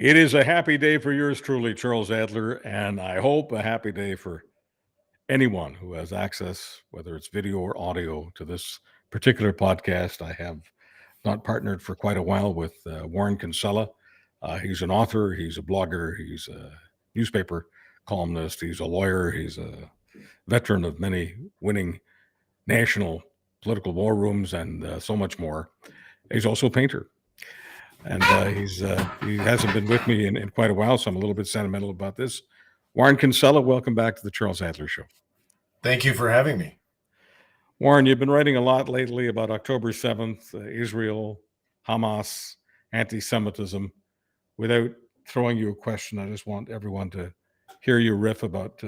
It is a happy day for yours truly, Charles Adler, and I hope a happy day for anyone who has access, whether it's video or audio, to this particular podcast. I have not partnered for quite a while with Warren Kinsella. He's an author, he's a blogger, he's a newspaper columnist, he's a lawyer, he's a veteran of many winning national political war rooms and so much more. He's also a painter. And he hasn't been with me in quite a while, so I'm a little bit sentimental about this. Warren Kinsella, welcome back to the Charles Adler Show. Thank you for having me. Warren, you've been writing a lot lately about October 7th, Israel, Hamas, anti-Semitism. Without throwing you a question, I just want everyone to hear you riff about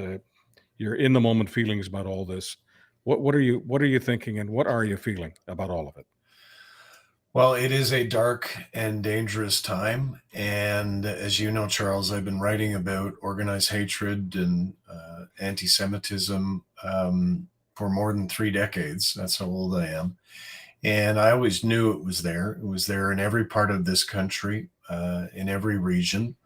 your in-the-moment feelings about all this. What are you thinking, and what are you feeling about all of it? Well, it is a dark and dangerous time. And as you know, Charles, I've been writing about organized hatred and anti-Semitism for more than 3 decades. That's how old I am. And I always knew it was there. It was there in every part of this country, in every region.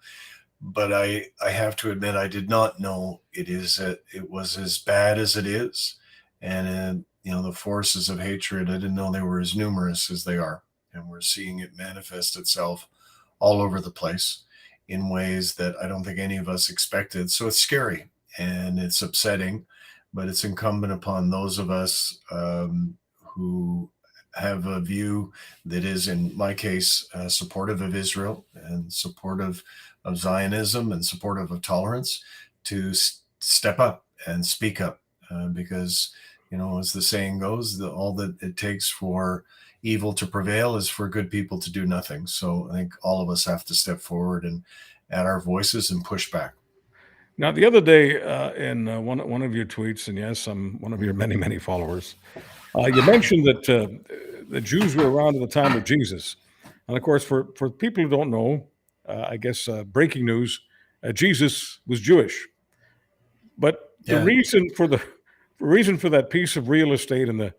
But I have to admit, I did not know it was as bad as it is. And, the forces of hatred, I didn't know they were as numerous as they are. And we're seeing it manifest itself all over the place in ways that I don't think any of us expected. So it's scary and it's upsetting, but it's incumbent upon those of us who have a view that is, in my case, supportive of Israel and supportive of Zionism and supportive of tolerance, to step up and speak up because, as the saying goes, all that it takes for evil to prevail is for good people to do nothing. So I think all of us have to step forward and add our voices and push back. Now, the other day, in one of your tweets, and yes, I'm one of your many, many followers, you mentioned that the Jews were around at the time of Jesus. And of course, for people who don't know, I guess breaking news, Jesus was Jewish. But the reason for that piece of real estate in the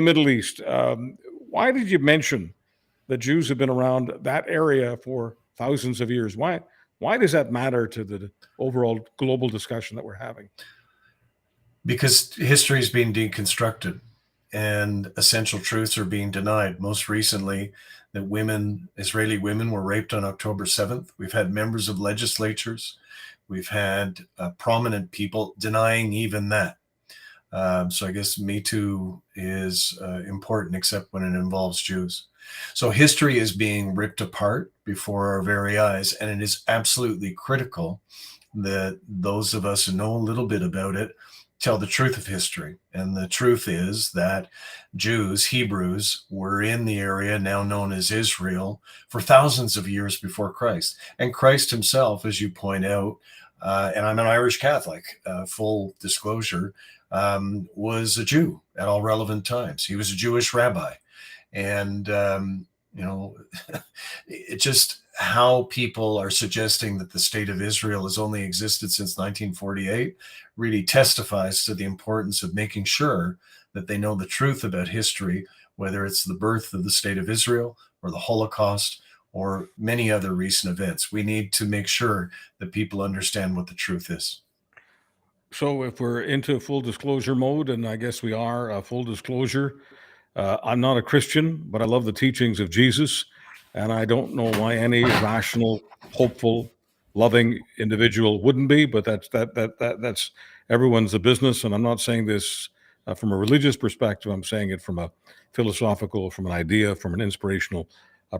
Middle East, why did you mention that Jews have been around that area for thousands of years? Why does that matter to the overall global discussion that we're having? Because history is being deconstructed and essential truths are being denied. Most recently, that Israeli women were raped on October 7th. We've had members of legislatures. We've had prominent people denying even that. So I guess Me Too is important, except when it involves Jews. So history is being ripped apart before our very eyes, and it is absolutely critical that those of us who know a little bit about it tell the truth of history. And the truth is that Jews, Hebrews, were in the area now known as Israel for thousands of years before Christ. And Christ himself, as you point out, and I'm an Irish Catholic, full disclosure, was a Jew at all relevant times. He was a Jewish rabbi. And, it just how people are suggesting that the state of Israel has only existed since 1948 really testifies to the importance of making sure that they know the truth about history, whether it's the birth of the state of Israel or the Holocaust or many other recent events. We need to make sure that people understand what the truth is. So if we're into full disclosure mode, and I guess we are, full disclosure, I'm not a Christian, but I love the teachings of Jesus, and I don't know why any rational, hopeful, loving individual wouldn't be. But that's everyone's a business, and I'm not saying this from a religious perspective. I'm saying it from a philosophical, from an idea, from an inspirational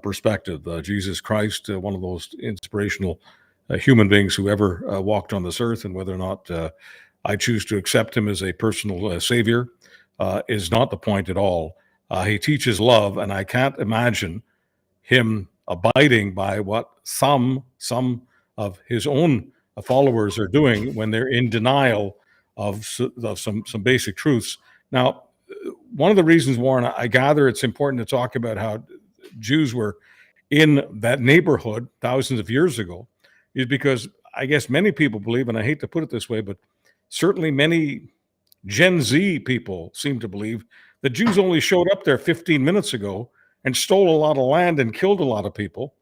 perspective. Jesus Christ, one of those inspirational human beings who ever walked on this earth, and whether or not I choose to accept him as a personal savior is not the point at all. He teaches love, and I can't imagine him abiding by what some of his own followers are doing when they're in denial of some basic truths. Now, one of the reasons, Warren, I gather it's important to talk about how Jews were in that neighborhood thousands of years ago is because I guess many people believe, and I hate to put it this way, but certainly many Gen Z people seem to believe the Jews only showed up there 15 minutes ago and stole a lot of land and killed a lot of people.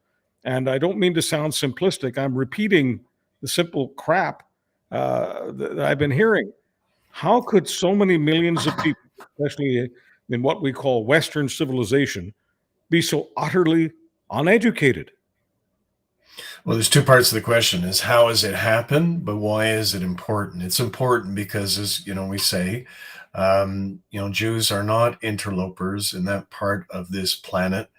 And I don't mean to sound simplistic. I'm repeating the simple crap that I've been hearing. How could so many millions of people, especially in what we call Western civilization, be so utterly uneducated? Well, there's two parts of the question: is how has it happened, but why is it important? It's important because, as we say, Jews are not interlopers in that part of this planet.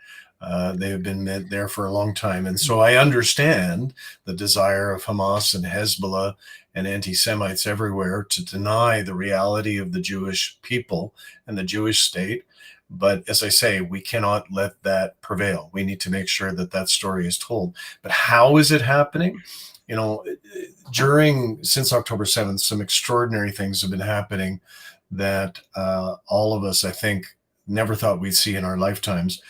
They have been there for a long time. And so I understand the desire of Hamas and Hezbollah and anti-Semites everywhere to deny the reality of the Jewish people and the Jewish state. But as I say, we cannot let that prevail. We need to make sure that that story is told. But how is it happening? Since October 7th, some extraordinary things have been happening that all of us, I think, never thought we'd see in our lifetimes.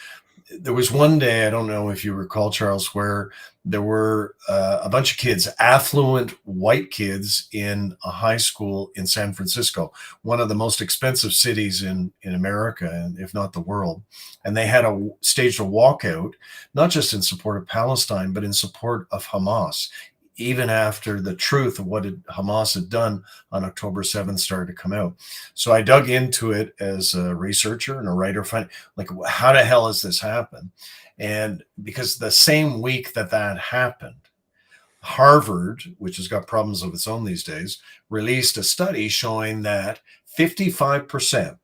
There was one day, I don't know if you recall, Charles, where there were a bunch of kids, affluent white kids, in a high school in San Francisco, one of the most expensive cities in America, and if not the world. And they had staged a walkout, not just in support of Palestine, but in support of Hamas, even after the truth of what Hamas had done on October 7th started to come out. So I dug into it as a researcher and a writer, like, how the hell has this happened? And because the same week that happened, Harvard, which has got problems of its own these days, released a study showing that 55%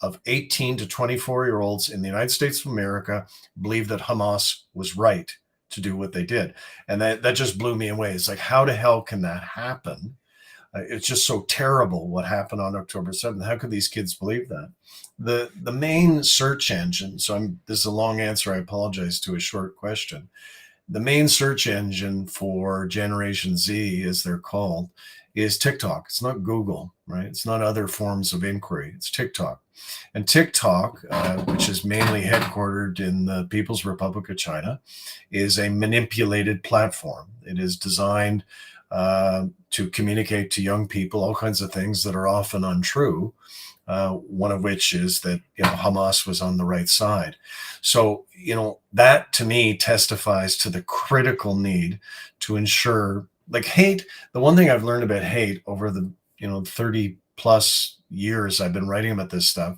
of 18 to 24-year-olds in the United States of America believe that Hamas was right to do what they did. And that just blew me away. It's like, how the hell can that happen? It's just so terrible what happened on October 7th. How could these kids believe that? The main search engine, this is a long answer, I apologize, to a short question. The main search engine for Generation Z, as they're called, is TikTok. It's not Google, right? It's not other forms of inquiry. It's TikTok. And TikTok, which is mainly headquartered in the People's Republic of China, is a manipulated platform. It is designed to communicate to young people all kinds of things that are often untrue. One of which is that Hamas was on the right side. So that to me testifies to the critical need to ensure, like, hate. The one thing I've learned about hate over the 30 plus years I've been writing about this stuff,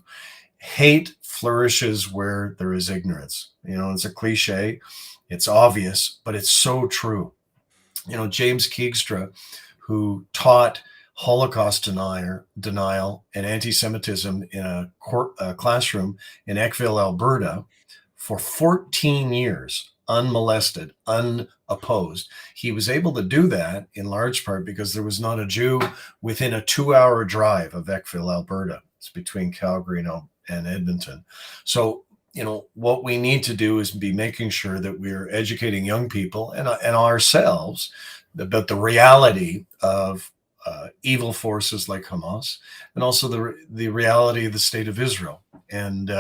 hate flourishes where there is ignorance. It's a cliche, it's obvious, but it's so true. James Keegstra, who taught Holocaust denial and anti-Semitism in a classroom in Eckville, Alberta, for 14 years, unmolested, unopposed. He was able to do that in large part because there was not a Jew within a 2-hour drive of Eckville, Alberta. It's between Calgary and Edmonton. So, what we need to do is be making sure that we're educating young people and ourselves about the reality of evil forces like Hamas, and also the reality of the state of Israel. And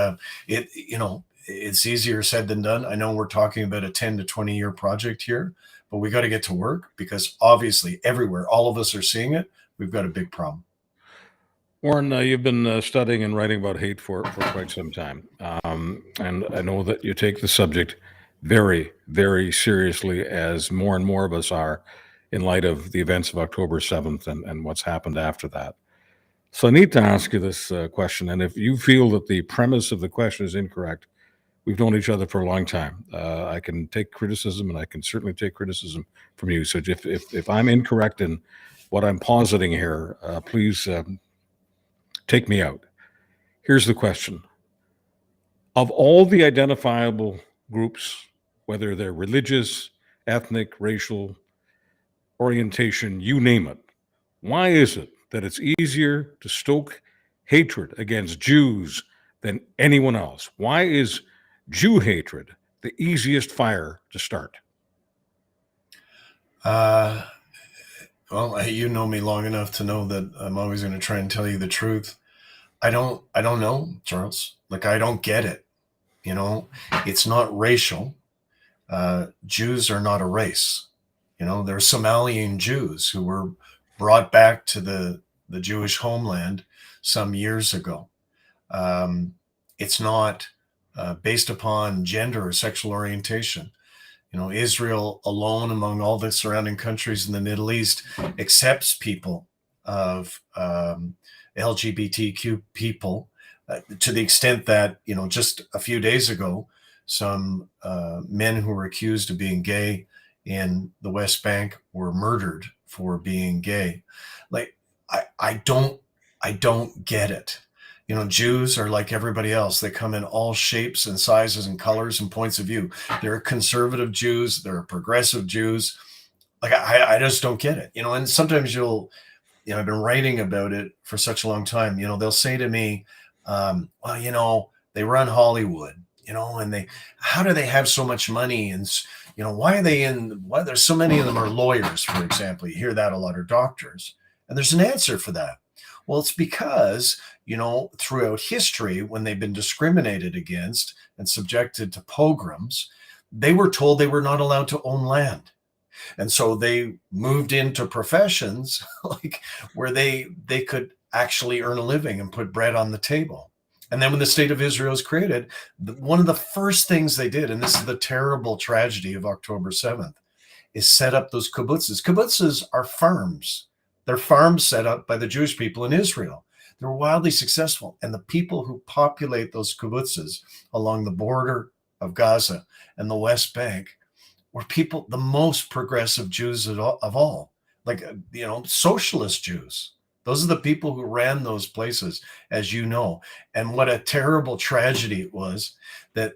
it's easier said than done. I know we're talking about a 10 to 20 year project here, but we got to get to work, because obviously everywhere, all of us are seeing it. We've got a big problem. Warren, you've been studying and writing about hate for quite some time. And I know that you take the subject very, very seriously, as more and more of us are, in light of the events of October 7th and what's happened after that. So I need to ask you this question. And if you feel that the premise of the question is incorrect, we've known each other for a long time. I can take criticism, and I can certainly take criticism from you. So if I'm incorrect in what I'm positing here, please take me out. Here's the question. Of all the identifiable groups, whether they're religious, ethnic, racial, orientation, you name it, why is it that it's easier to stoke hatred against Jews than anyone else? Why is Jew hatred the easiest fire to start? Well, you know me long enough to know that I'm always going to try and tell you the truth. I don't know, Charles. Like, I don't get it. It's not racial. Jews are not a race. They're Somalian Jews who were brought back to the Jewish homeland some years ago. It's not based upon gender or sexual orientation. Israel alone among all the surrounding countries in the Middle East accepts people of LGBTQ people to the extent that, just a few days ago, some men who were accused of being gay in the West Bank were murdered for being gay. Like, I don't get it. Jews are like everybody else. They come in all shapes and sizes and colors and points of view. There are conservative Jews. There are progressive Jews. Like, I just don't get it. And sometimes I've been writing about it for such a long time. They'll say to me, well, they run Hollywood, and how do they have so much money? And, why there's so many of them are lawyers, for example. You hear that a lot, or doctors. And there's an answer for that. Well, it's because, throughout history, when they've been discriminated against and subjected to pogroms, they were told they were not allowed to own land. And so they moved into professions like where they could actually earn a living and put bread on the table. And then when the state of Israel was created, one of the first things they did, and this is the terrible tragedy of October 7th, is set up those kibbutzes. Kibbutzes are farms. They're farms set up by the Jewish people in Israel. They're wildly successful. And the people who populate those kibbutzes along the border of Gaza and the West Bank were people, the most progressive Jews of all, like, socialist Jews. Those are the people who ran those places, as you know. And what a terrible tragedy it was that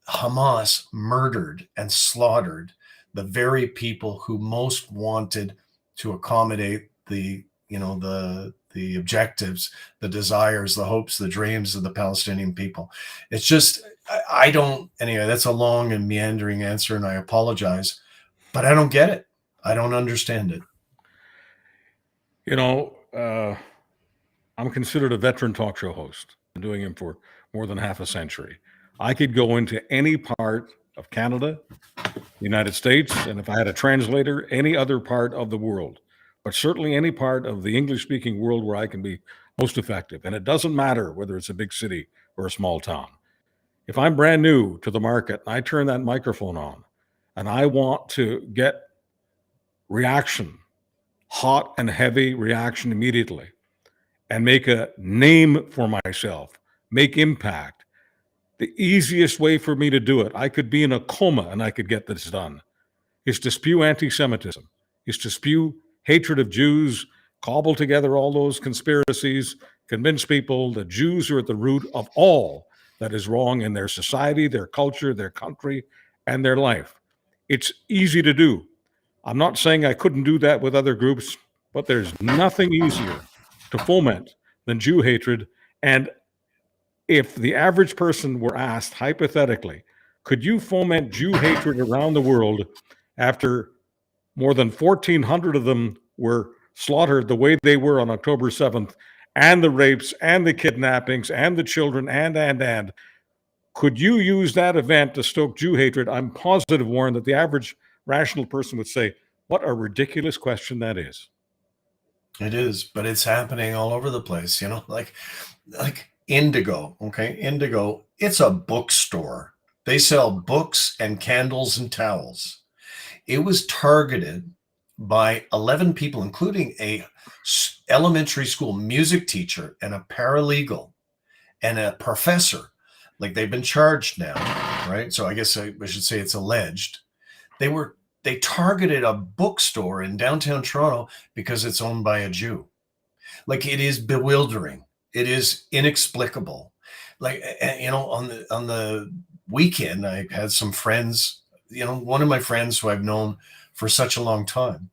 Hamas murdered and slaughtered the very people who most wanted to accommodate the objectives, the desires, the hopes, the dreams of the Palestinian people. It's just, anyway, that's a long and meandering answer, and I apologize, but I don't get it. I don't understand it. I'm considered a veteran talk show host. I've been doing him for more than half a century. I could go into any part of Canada, the United States, and if I had a translator, any other part of the world, but certainly any part of the English-speaking world where I can be most effective. And it doesn't matter whether it's a big city or a small town. If I'm brand new to the market, I turn that microphone on and I want to get reaction, hot and heavy reaction immediately, and make a name for myself, make impact. The easiest way for me to do it, I could be in a coma and I could get this done, is to spew anti-Semitism, is to spew hatred of Jews, cobble together all those conspiracies, convince people that Jews are at the root of all that is wrong in their society, their culture, their country, and their life. It's easy to do. I'm not saying I couldn't do that with other groups, but there's nothing easier to foment than Jew hatred. And if the average person were asked, hypothetically, could you foment Jew hatred around the world after more than 1,400 of them were slaughtered the way they were on October 7th, and the rapes and the kidnappings and the children and, could you use that event to stoke Jew hatred? I'm positive, Warren, that the average rational person would say, what a ridiculous question that is. It is, but it's happening all over the place, like Indigo, okay? Indigo, it's a bookstore. They sell books and candles and towels. It was targeted by 11 people, including a elementary school music teacher and a paralegal and a professor. Like, they've been charged now, right? So I guess I should say it's alleged. They targeted a bookstore in downtown Toronto because it's owned by a Jew. Like, it is bewildering. It is inexplicable. Like, on the weekend, I had some friends, one of my friends who I've known for such a long time.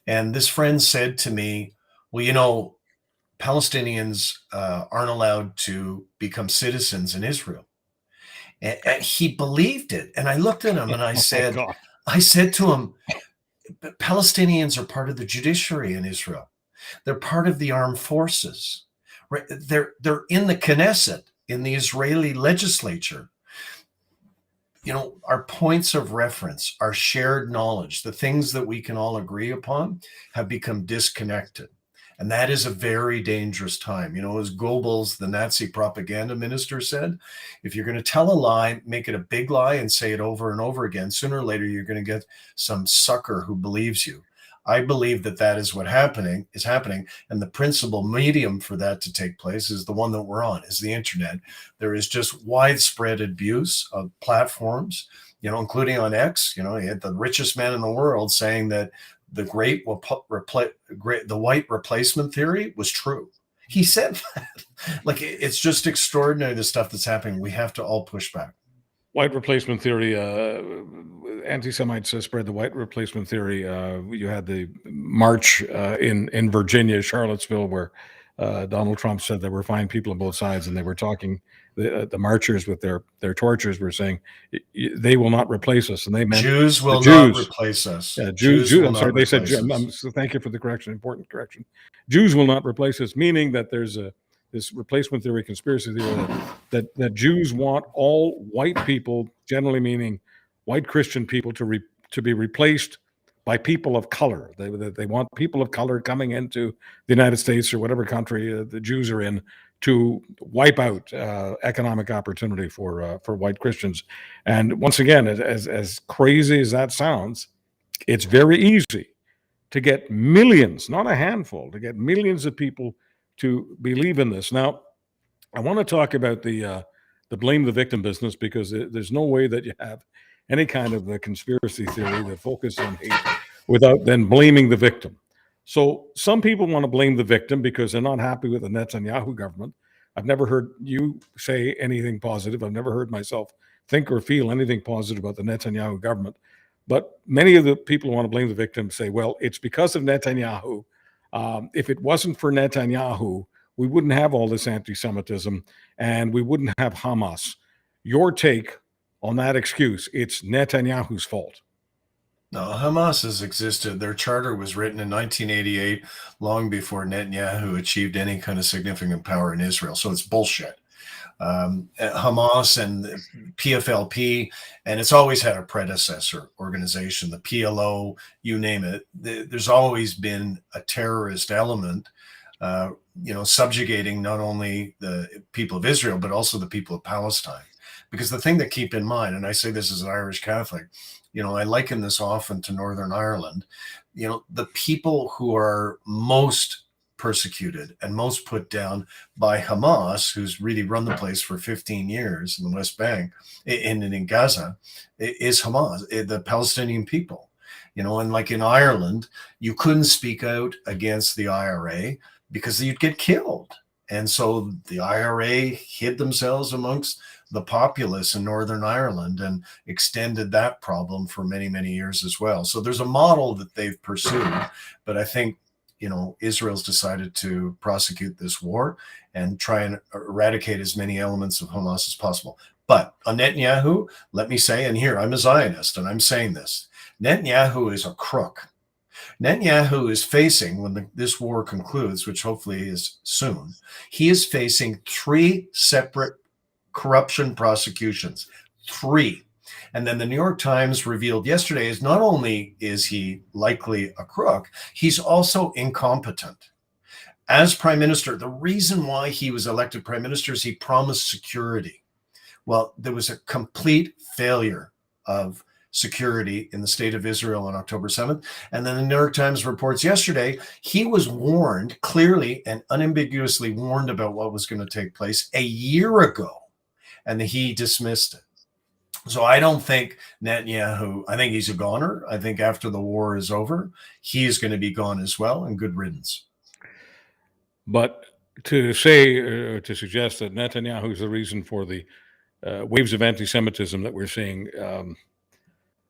And this friend said to me, well, Palestinians aren't allowed to become citizens in Israel. And he believed it. And I looked at him and I said, to him, Palestinians are part of the judiciary in Israel. They're part of the armed forces. Right? They're in the Knesset, in the Israeli legislature. Our points of reference, our shared knowledge, the things that we can all agree upon have become disconnected. And that is a very dangerous time. As Goebbels, the Nazi propaganda minister, said, if you're going to tell a lie, make it a big lie and say it over and over again. Sooner or later, you're going to get some sucker who believes you. I believe that is what is happening. And the principal medium for that to take place is the one that we're on, is the internet. There is just widespread abuse of platforms, including on X. You had the richest man in the world saying that the white replacement theory was true. He said that. Like, it's just extraordinary, the stuff that's happening. We have to all push back. White replacement theory, anti-Semites spread the white replacement theory. You had the march in Virginia, Charlottesville, where Donald Trump said there were fine people on both sides, and they were talking. The marchers with their torches were saying, "They will not replace us," and they meant Jews will not replace us. Jews. I'm sorry, they said. So thank you for the correction. Important correction. Jews will not replace us, meaning that there's this replacement theory, conspiracy theory, that Jews want all white people, generally meaning white Christian people, to be replaced by people of color. They want people of color coming into the United States or whatever country the Jews are in to wipe out economic opportunity for white Christians. And once again, as crazy as that sounds, it's very easy to get millions, not a handful, to get millions of people to believe in this. Now, I want to talk about the blame the victim business, because there's no way that you have any kind of a conspiracy theory that focuses on hate without then blaming the victim. So some people want to blame the victim because they're not happy with the Netanyahu government. I've never heard you say anything positive. I've never heard myself think or feel anything positive about the Netanyahu government. But many of the people who want to blame the victim say, well, it's because of Netanyahu. If it wasn't for Netanyahu, we wouldn't have all this anti-Semitism and we wouldn't have Hamas. Your take on that excuse? It's Netanyahu's fault. No, Hamas has existed. Their charter was written in 1988, long before Netanyahu achieved any kind of significant power in Israel. So it's bullshit. Hamas and the PFLP, and it's always had a predecessor organization, the PLO, you name it. There's always been a terrorist element, subjugating not only the people of Israel, but also the people of Palestine. Because the thing to keep in mind, and I say this as an Irish Catholic, I liken this often to Northern Ireland. The people who are most persecuted and most put down by Hamas, who's really run the place for 15 years in the West Bank, in Gaza, is Hamas, the Palestinian people. And like in Ireland, you couldn't speak out against the IRA because you'd get killed. And so the IRA hid themselves amongst the populace in Northern Ireland and extended that problem for many, many years as well. So there's a model that they've pursued, but I think, Israel's decided to prosecute this war and try and eradicate as many elements of Hamas as possible. But on Netanyahu, let me say, and here I'm a Zionist and I'm saying this, Netanyahu is a crook. Netanyahu is facing, when this war concludes, which hopefully is soon, he is facing 3 separate corruption prosecutions. 3. And then the New York Times revealed yesterday is not only is he likely a crook, he's also incompetent. As prime minister, the reason why he was elected prime minister is he promised security. Well, there was a complete failure of security in the state of Israel on October 7th. And then the New York Times reports yesterday, he was warned, clearly and unambiguously warned about what was going to take place a year ago, and he dismissed it. So I don't think Netanyahu, I think he's a goner. I think after the war is over, he is going to be gone as well, and good riddance. But to say, to suggest that Netanyahu is the reason for the waves of anti-Semitism that we're seeing,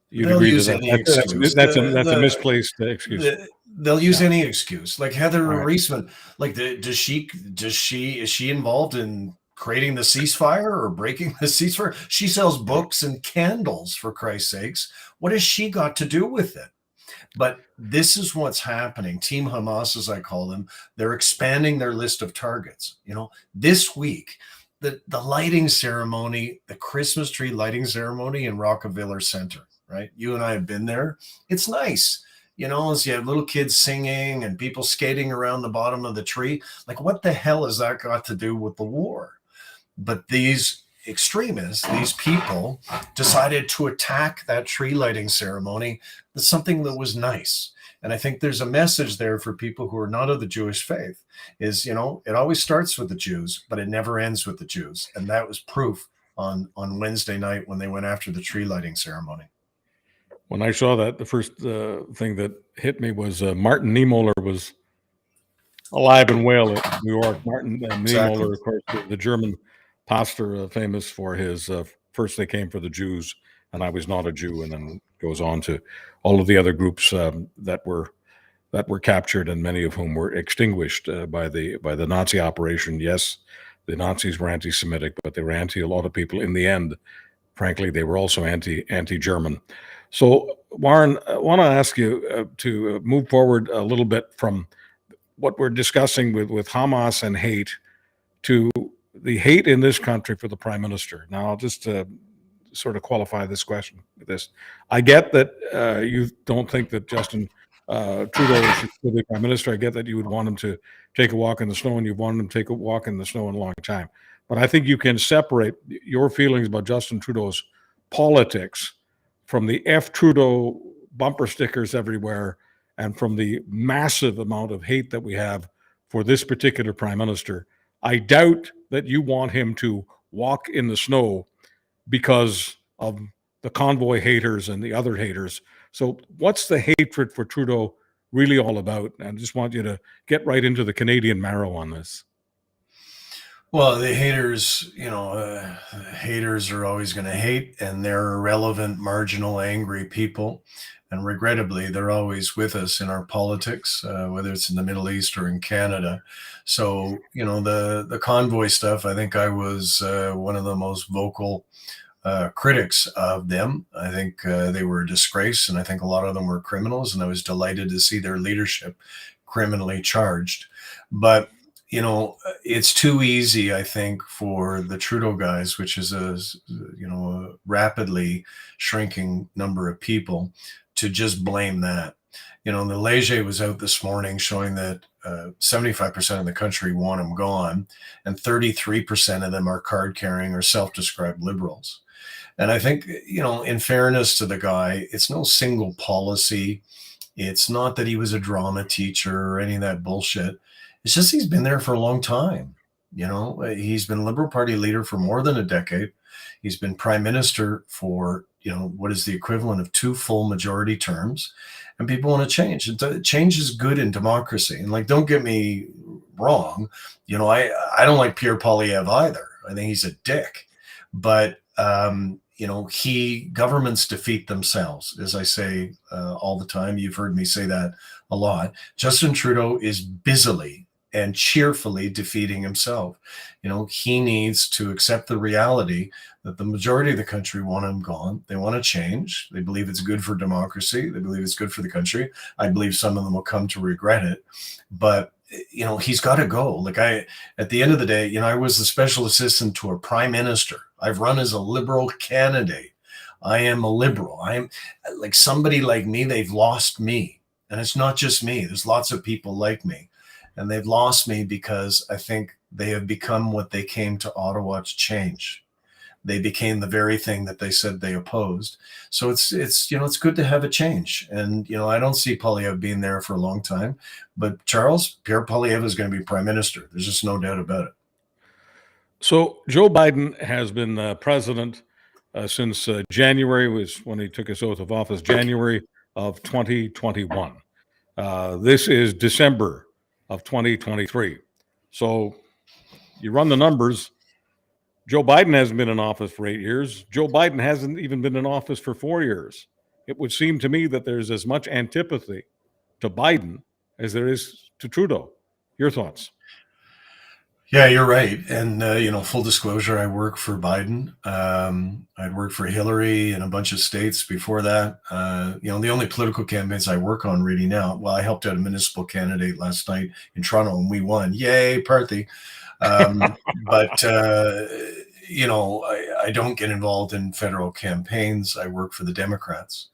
you'd agree to that? That's a misplaced excuse. They'll use any excuse. Like Heather Reisman, like is she involved in creating the ceasefire or breaking the ceasefire? She sells books and candles, for Christ's sakes. What has she got to do with it? But this is what's happening. Team Hamas, as I call them, they're expanding their list of targets. This week, the lighting ceremony, the Christmas tree lighting ceremony in Rockefeller Center, right? You and I have been there. It's nice. you know, as you have little kids singing and people skating around the bottom of the tree. Like, what the hell has that got to do with the war? But these extremists, these people, decided to attack that tree lighting ceremony as something that was nice. And I think there's a message there for people who are not of the Jewish faith is, you know, it always starts with the Jews, but it never ends with the Jews. And that was proof on Wednesday night when they went after the tree lighting ceremony. When I saw that, the first thing that hit me was Martin Niemöller was alive and well at New York. Martin Exactly. Niemöller, of course, the German pastor, famous for his first they came for the Jews, and I was not a Jew, and then goes on to all of the other groups that were captured, and many of whom were extinguished by the Nazi operation. Yes, the Nazis were anti-Semitic, but they were anti a lot of people. In the end, frankly, they were also anti-German. So, Warren, I want to ask you to move forward a little bit from what we're discussing with Hamas and hate to the hate in this country for the prime minister. Now, I'll just sort of qualify this question with this. I get that you don't think that Justin Trudeau should be prime minister. I get that you would want him to take a walk in the snow, and you've wanted him to take a walk in the snow in a long time. But I think you can separate your feelings about Justin Trudeau's politics from the F Trudeau bumper stickers everywhere and from the massive amount of hate that we have for this particular prime minister. I doubt that you want him to walk in the snow because of the convoy haters and the other haters. So what's the hatred for Trudeau really all about? I just want you to get right into the Canadian marrow on this. Well, the haters, you know, haters are always going to hate, and they're irrelevant, marginal, angry people. And regrettably, they're always with us in our politics, whether it's in the Middle East or in Canada. So, you know, the convoy stuff, I think I was one of the most vocal critics of them. I think they were a disgrace, and I think a lot of them were criminals, and I was delighted to see their leadership criminally charged. But you know, it's too easy, I think, for the Trudeau guys, which is a rapidly shrinking number of people, to just blame that. You know, the Leger was out this morning showing that 75% of the country want him gone, and 33% of them are card carrying or self-described liberals. And I think, you know, in fairness to the guy, it's no single policy. It's not that he was a drama teacher or any of that bullshit. It's just he's been there for a long time. You know, he's been Liberal Party leader for more than a decade. He's been prime minister for, you know, what is the equivalent of 2 full majority terms. And people want to change. Change is good in democracy. And like, don't get me wrong. You know, I don't like Pierre Poilievre either. I think he's a dick. But, you know, governments defeat themselves, as I say all the time. You've heard me say that a lot. Justin Trudeau is busily and cheerfully defeating himself. You know, he needs to accept the reality that the majority of the country want him gone. They want to change. They believe it's good for democracy. They believe it's good for the country. I believe some of them will come to regret it. But, you know, he's got to go. Like at the end of the day, you know, I was the special assistant to a prime minister. I've run as a Liberal candidate. I am a Liberal. I am like somebody like me. They've lost me. And it's not just me. There's lots of people like me. And they've lost me because I think they have become what they came to Ottawa to change. They became the very thing that they said they opposed. So it's you know, it's good to have a change. And, you know, I don't see Poilievre being there for a long time. But Pierre Poilievre is going to be prime minister. There's just no doubt about it. So Joe Biden has been president since January, was when he took his oath of office, January of 2021. This is December of 2023. So you run the numbers. Joe Biden hasn't been in office for 8 years. Joe Biden hasn't even been in office for 4 years. It would seem to me that there's as much antipathy to Biden as there is to Trudeau. Your thoughts? Yeah, you're right. And, you know, full disclosure, I work for Biden. I'd worked for Hillary in a bunch of states before that. You know, the only political campaigns I work on really now, well, I helped out a municipal candidate last night in Toronto and we won. Yay, Parthy. But, you know, I don't get involved in federal campaigns. I work for the Democrats.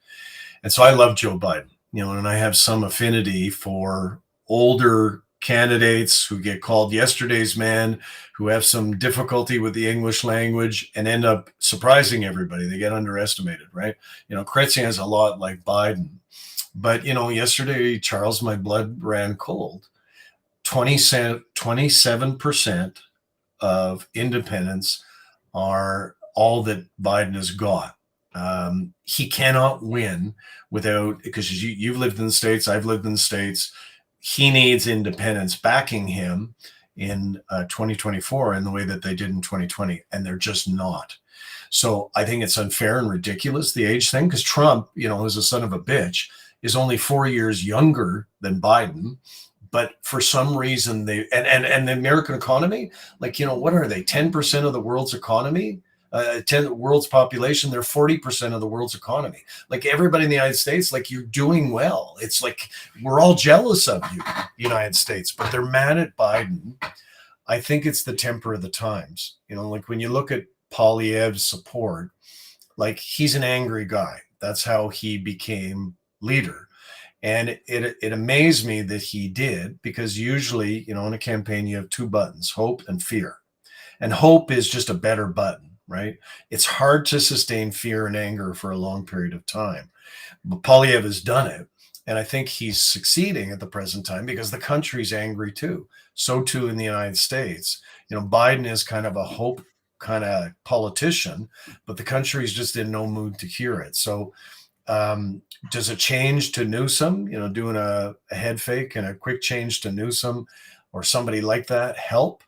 And so I love Joe Biden. and I have some affinity for older candidates who get called yesterday's man, who have some difficulty with the English language and end up surprising everybody. They get underestimated, right? Chrétien's a lot like Biden. But, yesterday, Charles, my blood ran cold. 27% of independents are all that Biden has got. He cannot win without, because you've lived in the States, I've lived in the States. He needs independents backing him in 2024 in the way that they did in 2020, and they're just not. So I think it's unfair and ridiculous, the age thing, because Trump, is a son of a bitch, is only 4 years younger than Biden. But for some reason, and the American economy, what are they? 10% of the world's economy, world's population. They're 40% of the world's economy. Everybody in the United States, you're doing well. It's like we're all jealous of you, United States, but they're mad at Biden. I think it's the temper of the times. When you look at Poilievre's support, he's an angry guy. That's how he became leader. And it amazed me that he did, because usually, in a campaign, you have two buttons, hope and fear. And hope is just a better button, right? It's hard to sustain fear and anger for a long period of time. But Poilievre has done it. And I think he's succeeding at the present time because the country's angry too. So too in the United States. Biden is kind of a hope kind of politician, but the country's just in no mood to hear it. So does a change to Newsom, doing a head fake and a quick change to Newsom or somebody like that help?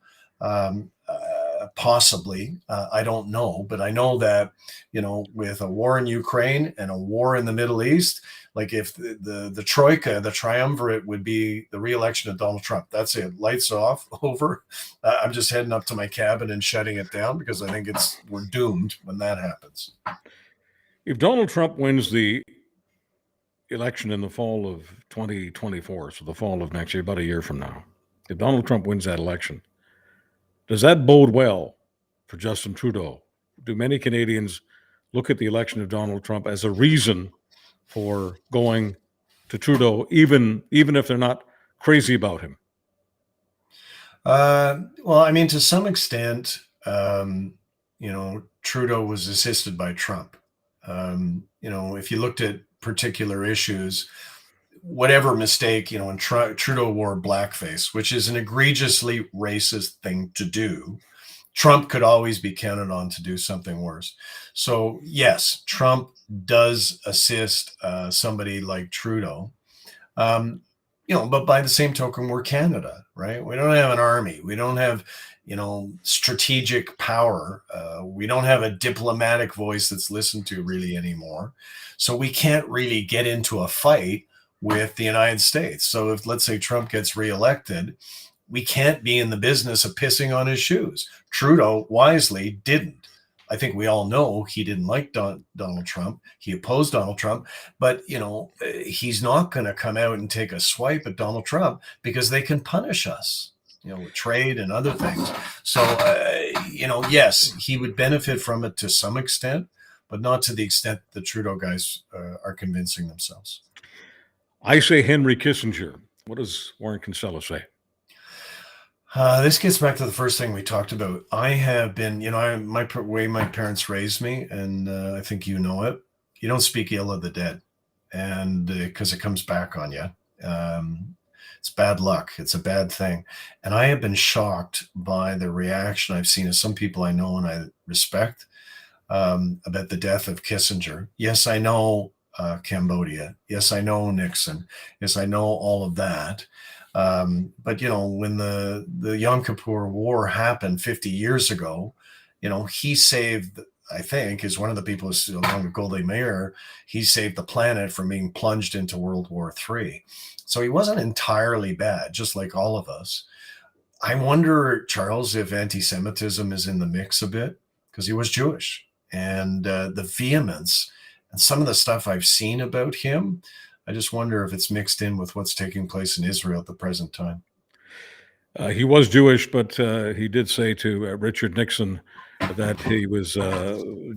Possibly. I don't know. But I know that, with a war in Ukraine and a war in the Middle East, if the troika, the triumvirate would be the re-election of Donald Trump. That's it. Lights off, over. I'm just heading up to my cabin and shutting it down because I think we're doomed when that happens. If Donald Trump wins the election in the fall of 2024, so the fall of next year, about a year from now, if Donald Trump wins that election, does that bode well for Justin Trudeau? Do many Canadians look at the election of Donald Trump as a reason for going to Trudeau, even if they're not crazy about him? Well, to some extent, Trudeau was assisted by Trump. If you looked at particular issues, whatever mistake, when Trudeau wore blackface, which is an egregiously racist thing to do, Trump could always be counted on to do something worse. So yes, Trump does assist somebody like Trudeau. But by the same token, we're Canada, right? We don't have an army. We don't have, strategic power. We don't have a diplomatic voice that's listened to really anymore. So we can't really get into a fight with the United States. So if, let's say, Trump gets reelected, we can't be in the business of pissing on his shoes. Trudeau wisely didn't. I think we all know he didn't like Donald Trump. He opposed Donald Trump, but he's not going to come out and take a swipe at Donald Trump because they can punish us, with trade and other things. So, yes, he would benefit from it to some extent, but not to the extent the Trudeau guys are convincing themselves. I say Henry Kissinger. What does Warren Kinsella say? This gets back to the first thing we talked about. I have been, my way my parents raised me, and I think you know it. You don't speak ill of the dead, and because it comes back on you. It's bad luck. It's a bad thing. And I have been shocked by the reaction I've seen of some people I know and I respect about the death of Kissinger. Yes, I know Cambodia. Yes, I know Nixon. Yes, I know all of that. But when the Yom Kippur War happened 50 years ago, he saved, I think, is one of the people along with Golda Meir, he saved the planet from being plunged into World War III. So he wasn't entirely bad, just like all of us. I wonder, Charles, if anti-Semitism is in the mix a bit, because he was Jewish, and the vehemence and some of the stuff I've seen about him, I just wonder if it's mixed in with what's taking place in Israel at the present time. He was Jewish, but he did say to Richard Nixon that he was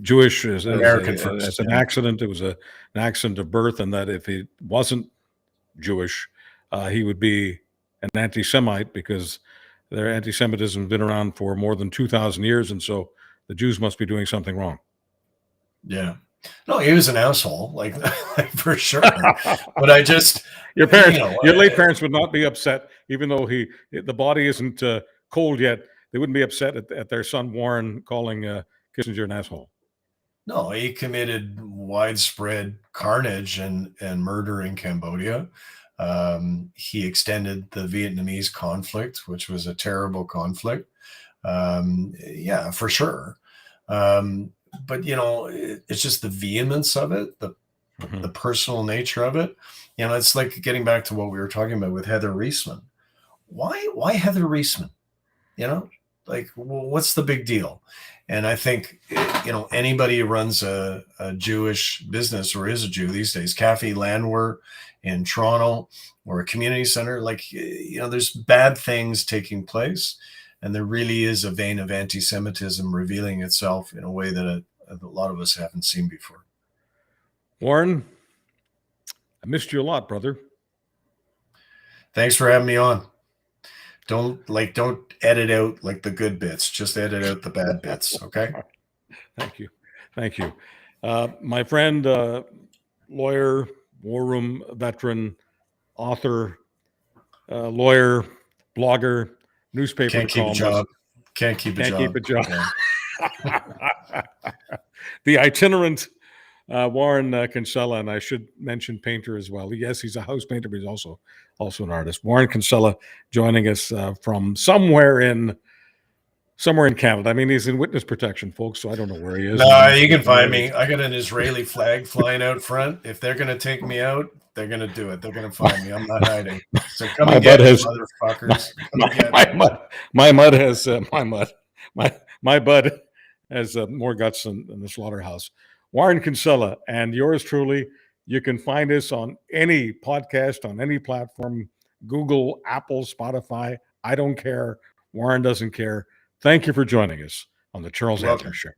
Jewish as an accident. It was an accident of birth, and that if he wasn't Jewish, he would be an anti-Semite because their anti-Semitism has been around for more than 2,000 years, and so the Jews must be doing something wrong. Yeah. No, he was an asshole, like for sure. But I just, Your parents, you know, your late parents would not be upset, even though the body isn't cold yet. They wouldn't be upset at their son Warren calling Kissinger an asshole. no, he committed widespread carnage and murder in Cambodia. He extended the Vietnamese conflict, which was a terrible conflict. Yeah, for sure. But you know, it's just the vehemence of it, the personal nature of it. You know, it's like getting back to what we were talking about with Heather Reisman. Why Heather Reisman? You know, like, well, what's the big deal? And I think, you know, anybody who runs a Jewish business or is a Jew these days, Cafe Landwehr in Toronto or a community center, like, you know, there's bad things taking place. And there really is a vein of anti-Semitism revealing itself in a way that a lot of us haven't seen before. Warren, I missed you a lot, brother. Thanks for having me on. Don't edit out like the good bits. Just edit out the bad bits. Okay. Thank you. My friend, lawyer, war room veteran, author, lawyer, blogger, newspaper Can't keep a job. Can't keep a job. Yeah. The itinerant Warren Kinsella, and I should mention painter as well. Yes, he's a house painter, but he's also an artist. Warren Kinsella joining us from somewhere in Canada. I mean, he's in witness protection, folks, so I don't know where he is. No, you can find me. I got an Israeli flag flying out front. If they're going to take me out, they're going to do it. They're going to find me. I'm not hiding. So come and get me, motherfuckers. My bud has more guts than the slaughterhouse. Warren Kinsella and yours truly. You can find us on any podcast, on any platform, Google, Apple, Spotify. I don't care. Warren doesn't care. Thank you for joining us on the Charles Anthony Show.